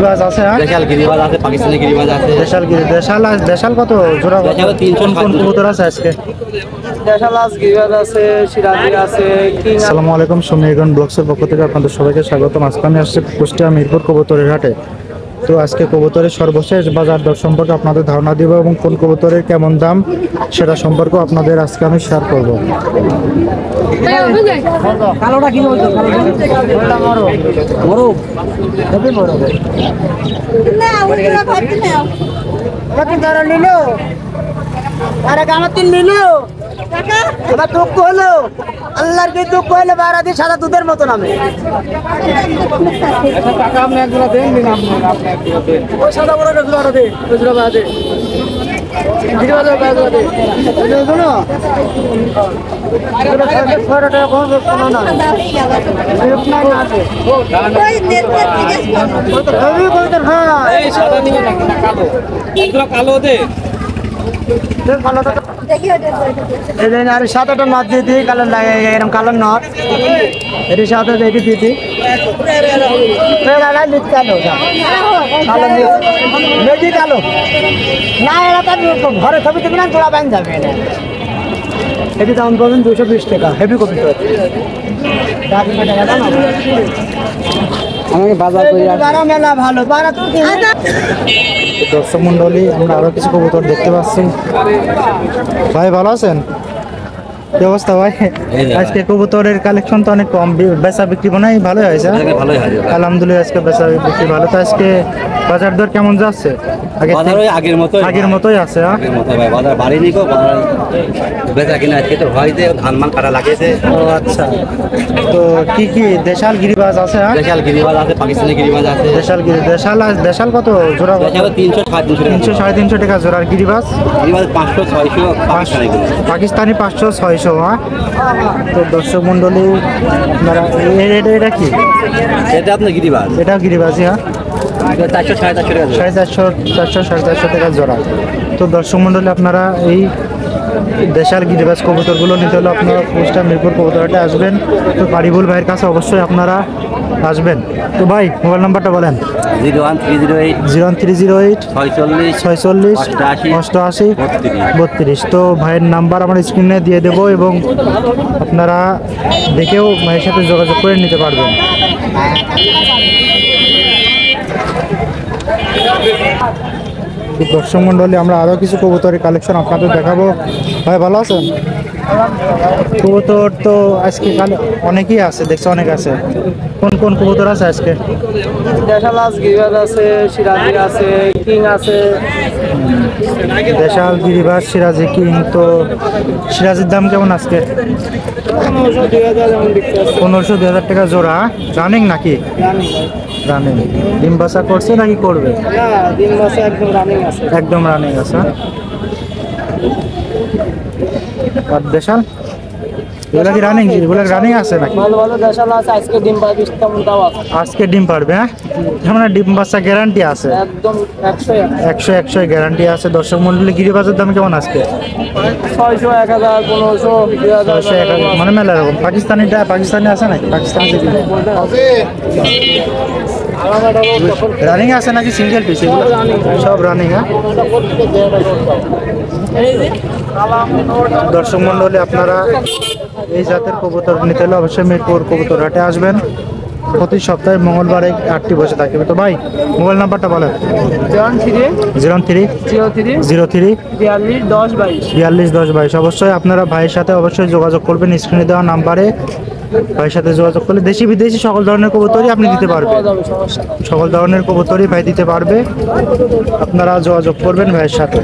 গিরিবাজ আছে, হ্যাঁ দেশাল গিরিবাজ আছে, পাকিস্তানি গিরিবাজ আছে। দেশাল কত জোড়া? দেশাল 300 কোন কবুতর আছে আজকে? দেশাল আছে, গিরিবাজ আছে, সিরাজি আছে, কিং আছে। আসসালামু আলাইকুম, সমীরগঞ্জ ব্লগসের পক্ষ থেকে আপনাদের সবাইকে স্বাগতম। আজকে আমি আসছি কুষ্টিয়া মিরপুর কবুতরের হাটে। তো আজকে কবুতরের সর্বশেষ বাজার দর সম্পর্কে আপনাদের ধারণা দিব এবং কোন কবুতরের কেমন দাম সেটা সম্পর্কে আপনাদের আজকে আমি শেয়ার করব। কালোটা কি বলছো? কালোটা মরো মরো কত মরো না ওগুলা ভাবতে নাও কত ধরে নিলো আরে আমার 3 নিলো টাকা আমার দুঃখ হলো আল্লাহর কি দুঃখ হলো বারাদি সাদা দুধের মতো নামে আচ্ছা টাকা আপনি একজোড়া দেন দিন আপনি একজোড়া দেন ওই সাদা বড় একজোড়া দেন একজোড়া বাদে ভিডিও দাও বাদে দে শোনো আরে টাকা কোন কোনো না আপনি না আছে ওই নেট জিজ্ঞেস করো তো কবি বলতে হ্যাঁ এই সাদা নিবে না কালো একজোড়া কালো দে দেন কালোটা এই দেন আর সাদাটা নট দিয়ে দিই কালো লাগে এরকম কালো নট এর সাথে দেখি দিদি এরা লিখ কালো কালো নেজি কালো না এরা তো ঘরে ছবি দেবে না জোড়া বাইন যাবে না এটি দাম পাবেন 220 টাকা হেভি কপি তো আমাকে বাজার করে বারা মেলা ভালো বারা তো দর্শক মন্ডলী, আমরা আরো কিছু কবুতর দেখতে পাচ্ছি। ভাই ভালো আছেন? কি অবস্থা ভাই? আজকে কবুতরের কালেকশন তো অনেক কম, বেচা বিক্রি মনে হয় ভালোই হয়েছে। ভালোই হয় আলহামদুলিল্লাহ, আজকে বেচা বিক্রি ভালো। তো আজকে বাজার দর কেমন যাচ্ছে? বাজার ওই আগের মতোই আছে, হ্যাঁ আগের মতো ভাই। বাজার বাড়িনি গো, বাজার বেচা কিনা আজকে তো হয় যে ধান মান কাটা লাগিয়েছে। ও আচ্ছা, তো কি দেশাল গিরিবাজ আছে, হ্যাঁ দেশাল গিরিবাজ আছে, পাকিস্তানি গিরিবাজ আছে। দেশাল কত জোড়া? দেশাল 300 350 300-350 টাকা জোড়া। আর গিরিবাজ? গিরিবাজ 500 600 পাকিস্তানি গিরিবাজ। পাকিস্তানি 500-600, হ্যাঁ। তো দর্শক মন্ডলী, আপনারা এটা কি? এটা আপনার গিরিবাজ, এটাও গিরিবাজি, হ্যাঁ 400 450 টাকা। 450 টাকা জোড়া। তো দর্শক মন্ডলী, আপনারা এই দেশাল গিরিবাজ কবুতরগুলো নিতে হলে আপনারা কুষ্টিয়া মিরপুর কবুতরহাটে আসবেন। তো কারিবুল ভাইয়ের কাছে অবশ্যই আপনারা আসবেন। তো ভাই মোবাইল নাম্বারটা বলেন। 01308 01308 46 88 32। তো ভাইয়ের নাম্বার আমার স্ক্রিনে দিয়ে দেবো এবং আপনারা দেখেও ভাইয়ের সাথে যোগাযোগ করে নিতে পারবেন। দর্শক মন্ডলী, আমরা আরও কিছু কবুতরের কালেকশন আপনাদের দেখাবো। ভাই ভালো আছেন? কবুতর তো আজকে অনেকই আছে, দেখছি অনেক আছে। কোন কবুতর আছে আজকে? দেশাল আছে, গিরিবাজ আছে, সিরাজি আছে, কিং আছে। দেশাল, গিরিবাজ, সিরাজি, কিং। তো সিরাজির দাম কেমন আজকে? 1500-2000 টাকা জোড়া। রানিং নাকি? রানিং। ডিম বাসা করছে নাকি করবে? একদম রানিং আছে। আর দেশাল এগুলা কি রানিং? এগুলা রানিং আছে নাকি? ভালো দেশাল আছে, আজকে ডিম পাবে, কেমন দাও আছে? আজকে ডিম পারবে, হ্যাঁ মানে ডিম বাচ্চা গ্যারান্টি আছে, একদম 100 গ্যারান্টি আছে। দর্শক মন্ডলী, গিরিবাজের দাম কেমন আজকে? 600 1000 1500 2000 মানে মেলা রকম। পাকিস্তানি আছে নাকি? পাকিস্তানি রানিং আছে নাকি সিঙ্গেল পিস? এগুলো সব রানিং, হ্যাঁ। দর্শক মন্ডলী, আপনারা এই জাতের কবুতর নিতে হলে অবশ্যই মিরপুর কবুতরহাটে আসবেন। প্রতি সপ্তাহে মঙ্গলবারে 8টি বসে থাকবে। তো ভাই মোবাইল নাম্বারটা বলেন। 03 42 10 22। অবশ্যই আপনারা ভাইয়ের সাথে অবশ্যই যোগাযোগ করবেন। স্ক্রিনে দেওয়া নাম্বারে ভাইয়ের সাথে যোগাযোগ করলে দেশি বিদেশি সকল ধরনের কবুতরই আপনি দিতে পারবেন। সকল ধরনের কবুতরই ভাই দিতে পারবে, আপনারা যোগাযোগ করবেন ভাইয়ের সাথে।